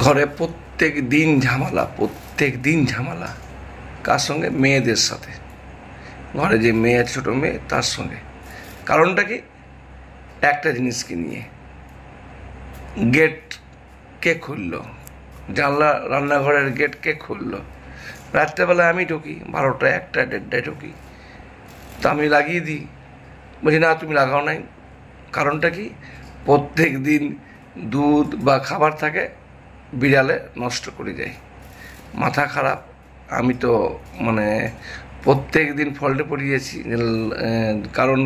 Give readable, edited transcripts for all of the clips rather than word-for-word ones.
ঘরে প্রত্যেক দিন ঝামেলা। কার সঙ্গে? মেয়েদের সাথে। ঘরে যে মেয়ে আছে, ছোটো মেয়ে, তার সঙ্গে। কারণটা কি? একটা জিনিসকে নিয়ে। গেট কে খুললো? জানলা, রান্নাঘরের গেট কে খুললো? রাত্রেবেলায় আমি ঢুকি, 12টা, 1টা, 1:30টায় ঢুকি। তো আমি লাগিয়ে দিই। বলছি না, তুমি লাগাও নাই। কারণটা কি? প্রত্যেক দিন দুধ বা খাবার থাকে, বিড়ালে নষ্ট করে যায়। মাথা খারাপ। আমি তো প্রত্যেক দিন ফল্টে পড়িয়েছি। কারণ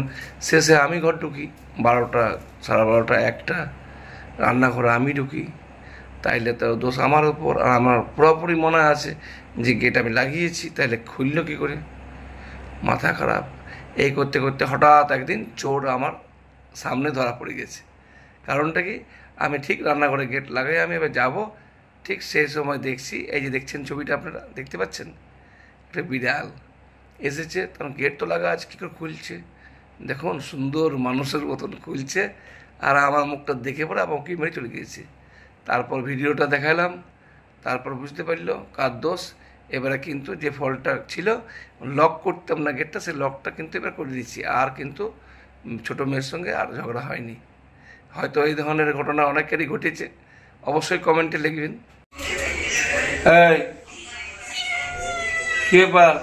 শেষে আমি ঘর ঢুকি 12টা, 12:30, 1টা, রান্নাঘরে আমি ঢুকি। তাইলে তো দোষ আমার ওপর। আর আমার পুরোপুরি মনে আছে যে গেট আমি লাগিয়েছি, তাইলে খুললো কী করে? মাথা খারাপ। এই করতে করতে হঠাৎ একদিন চোর আমার সামনে ধরা পড়ে গেছে। কারণটা কি? আমি ঠিক রান্নাঘরে গেট লাগাই, আমি এবার যাবো, ঠিক সেই সময় দেখছি, এই যে দেখছেন ছবিটা, আপনারা দেখতে পাচ্ছেন, একটা বিড়াল এসেছে। তখন গেট তো লাগা আছে, কী করে খুলছে দেখুন, সুন্দর মানুষের মতন খুলছে। আর আমার মুখটা দেখে পরে আমার কি মেরে চলে গিয়েছে। তারপর ভিডিওটা দেখালাম, তারপর বুঝতে পারলো কার দোষ। এবারে কিন্তু যে ফলটা ছিল, লক করতাম না গেটটা, সেই লকটা কিন্তু এবার করে দিচ্ছি। আর কিন্তু ছোটো মেয়ের সঙ্গে আর ঝগড়া হয়নি। হয়তো এই ধরনের ঘটনা অনেকেরই ঘটেছে, অবশ্যই কমেন্টে লিখবেন। এই কি ব্যাপার?